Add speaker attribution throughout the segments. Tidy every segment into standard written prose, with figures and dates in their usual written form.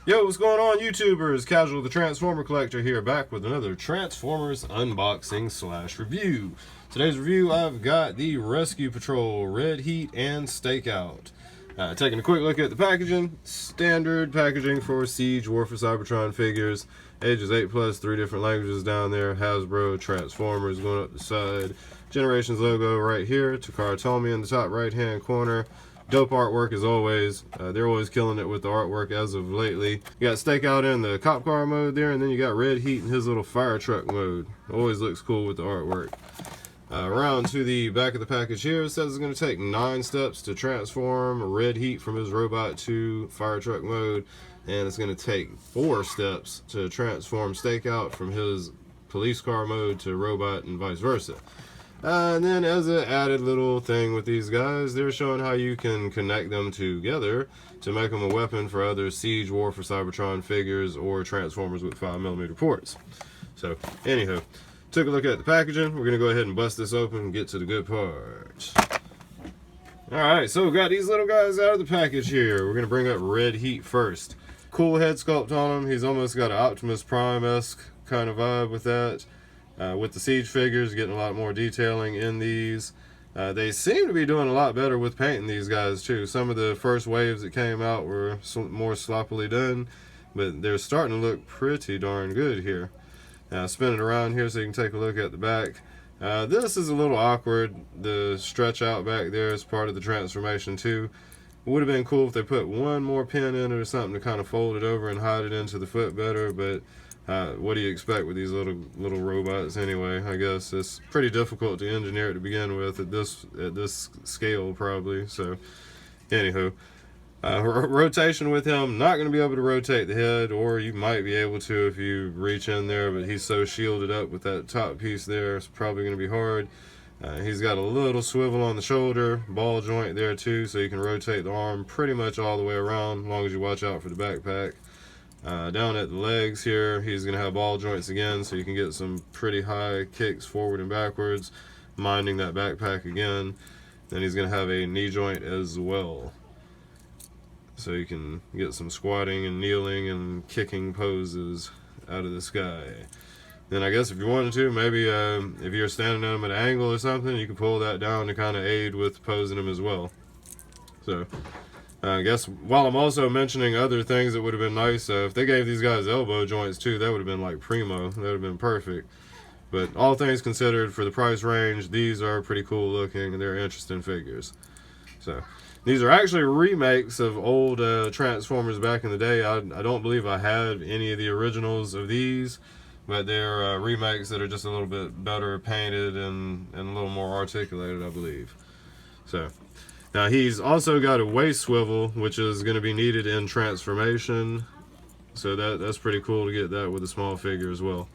Speaker 1: Yo, what's going on, YouTubers? Casual the Transformer Collector here, back with another Transformers unboxing / review. Today's review, I've got the Rescue Patrol Redheat and Stakeout. Taking a quick look at the packaging. Standard packaging for Seige War for Cybertron figures. Ages 8+, 3 different languages down there. Hasbro, Transformers going up the side. Generations logo right here. Takara Tomy in the top right hand corner. Dope artwork as always. They're always killing it with the artwork as of lately. You got Stakeout in the cop car mode there, and then you got Redheat in his little fire truck mode. Always looks cool with the artwork. Around to the back of the package here, it says it's going to take 9 steps to transform Redheat from his robot to fire truck mode, and it's going to take 4 steps to transform Stakeout from his police car mode to robot and vice versa. And then as an added little thing with these guys, they're showing how you can connect them together to make them a weapon for other Seige War for Cybertron figures or Transformers with 5mm ports. So, anywho, took a look at the packaging. We're going to go ahead and bust this open and get to the good part. Alright, so we got these little guys out of the package here. We're going to bring up Redheat first. Cool head sculpt on him. He's almost got an Optimus Prime-esque kind of vibe with that. With the Seige figures, getting a lot more detailing in these. They seem to be doing a lot better with painting these guys too. Some of the first waves that came out were more sloppily done, but they're starting to look pretty darn good here. Spin it around here so you can take a look at the back. This is a little awkward. The stretch out back there is part of the transformation too. It would have been cool if they put one more pin in it or something to kind of fold it over and hide it into the foot better, but what do you expect with these little robots anyway? I guess it's pretty difficult to engineer it to begin with at this scale probably. So anywho, rotation with him, not going to be able to rotate the head, or you might be able to if you reach in there, but he's so shielded up with that top piece there, it's probably going to be hard. He's got a little swivel on the shoulder, ball joint there too, so you can rotate the arm pretty much all the way around, as long as you watch out for the backpack. Down at the legs here, he's going to have ball joints again, so you can get some pretty high kicks forward and backwards, minding that backpack again. Then he's going to have a knee joint as well, so you can get some squatting and kneeling and kicking poses out of this guy. Then I guess if you wanted to, maybe if you're standing at him at an angle or something, you can pull that down to kind of aid with posing him as well. So I guess while I'm also mentioning other things that would have been nice, if they gave these guys elbow joints too, that would have been like primo. That would have been perfect. But all things considered, for the price range, these are pretty cool looking and they're interesting figures. So these are actually remakes of old Transformers back in the day. I don't believe I had any of the originals of these, but they're remakes that are just a little bit better painted and a little more articulated, I believe. So now he's also got a waist swivel, which is going to be needed in transformation. So that's pretty cool to get that with a small figure as well.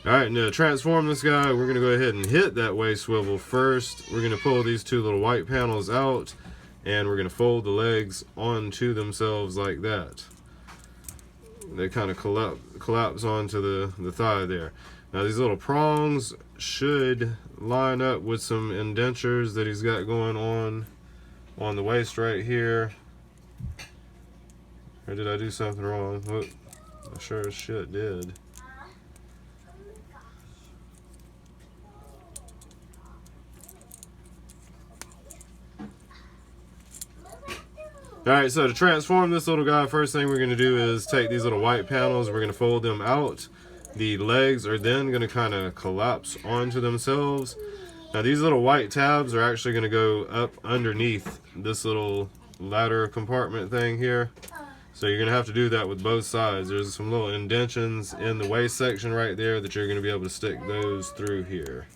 Speaker 1: Alright, now to transform this guy, we're going to go ahead and hit that waist swivel first. We're going to pull these 2 little white panels out, and we're going to fold the legs onto themselves like that. They kind of collapse onto the thigh there. Now these little prongs should line up with some indentures that he's got going on the waist right here. Or did I do something wrong? Look, I sure as shit did. Alright, so to transform this little guy, first thing we're going to do is take these little white panels, we're going to fold them out. The legs are then going to kind of collapse onto themselves. Now these little white tabs are actually going to go up underneath this little ladder compartment thing here. So you're going to have to do that with both sides. There's some little indentions in the waist section right there that you're going to be able to stick those through here.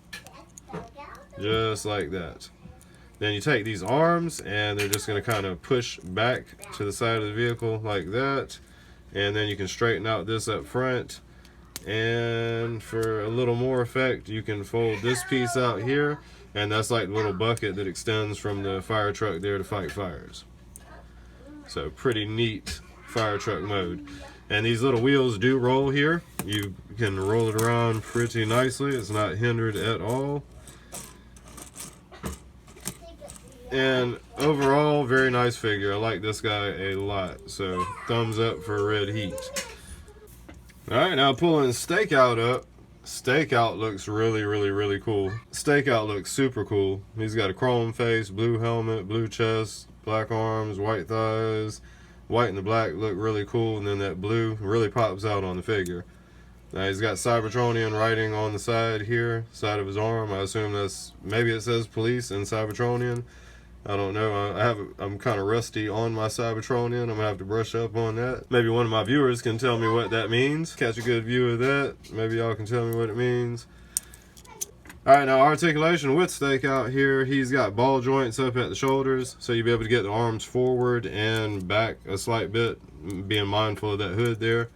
Speaker 1: Just like that. Then you take these arms and they're just going to kind of push back to the side of the vehicle like that. And then you can straighten out this up front. And for a little more effect, you can fold this piece out here, and that's like the little bucket that extends from the fire truck there to fight fires. So pretty neat fire truck mode. And these little wheels do roll here. You can roll it around pretty nicely. It's not hindered at all. And overall, very nice figure. I like this guy a lot. So thumbs up for Red Heat. Alright, now pulling Stakeout up. Stakeout looks really cool. Stakeout looks super cool. He's got a chrome face, blue helmet, blue chest, black arms, white thighs. White and the black look really cool, and then that blue really pops out on the figure. Now he's got Cybertronian writing on the side here, side of his arm. I assume that's, maybe it says police in Cybertronian. I don't know. I'm kind of rusty on my Cybertronian. I'm gonna have to brush up on that. Maybe one of my viewers can tell me what that means. Catch a good view of that. Maybe y'all can tell me what it means. Alright, now articulation with Stakeout here. He's got ball joints up at the shoulders, so you'll be able to get the arms forward and back a slight bit, being mindful of that hood there.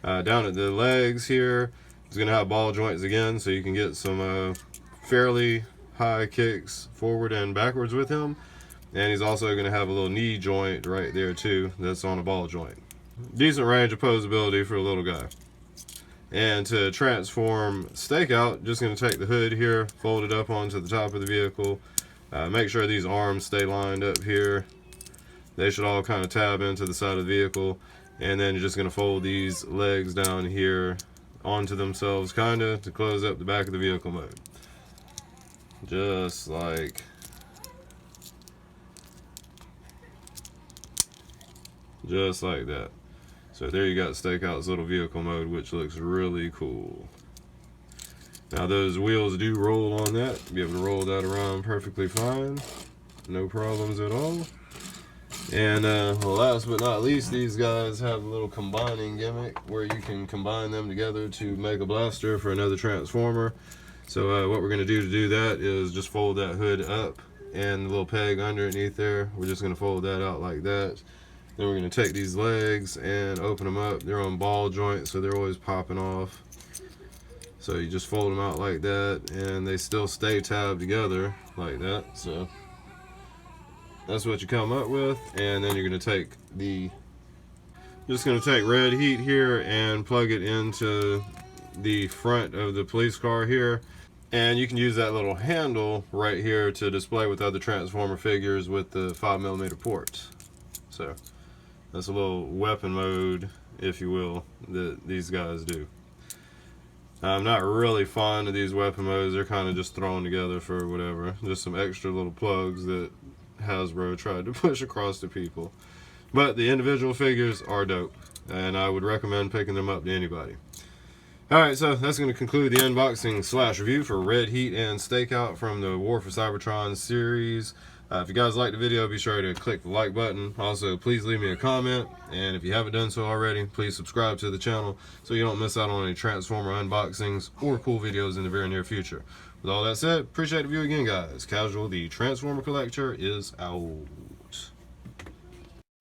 Speaker 1: Down at the legs here, he's gonna have ball joints again, so you can get some fairly high kicks forward and backwards with him. And he's also going to have a little knee joint right there too that's on a ball joint. Decent range of posability for a little guy. And to transform Stakeout, just going to take the hood here, fold it up onto the top of the vehicle. Make sure these arms stay lined up here. They should all kind of tab into the side of the vehicle. And then you're just going to fold these legs down here onto themselves kind of to close up the back of the vehicle mode. Just like that. So there you got Stakeout's little vehicle mode, which looks really cool. Now those wheels do roll on that. Be able to roll that around perfectly fine. No problems at all. And last but not least, these guys have a little combining gimmick where you can combine them together to make a blaster for another Transformer. So what we're going to do that is just fold that hood up, and the little peg underneath there, we're just going to fold that out like that. Then we're going to take these legs and open them up. They're on ball joints, so they're always popping off. So you just fold them out like that, and they still stay tabbed together like that. So that's what you come up with. And then you're going to take Red Heat here and plug it into the front of the police car here. And you can use that little handle right here to display with other Transformer figures with the 5mm port. So that's a little weapon mode, if you will, that these guys do. I'm not really fond of these weapon modes. They're kind of just thrown together for whatever. Just some extra little plugs that Hasbro tried to push across to people. But the individual figures are dope, and I would recommend picking them up to anybody. Alright, so that's going to conclude the unboxing slash review for Red Heat and Stakeout from the War for Cybertron series. If you guys liked the video, be sure to click the like button. Also, please leave me a comment, and if you haven't done so already, please subscribe to the channel so you don't miss out on any Transformer unboxings or cool videos in the very near future. With all that said, appreciate the view again, guys. Casual, the Transformer Collector, is out.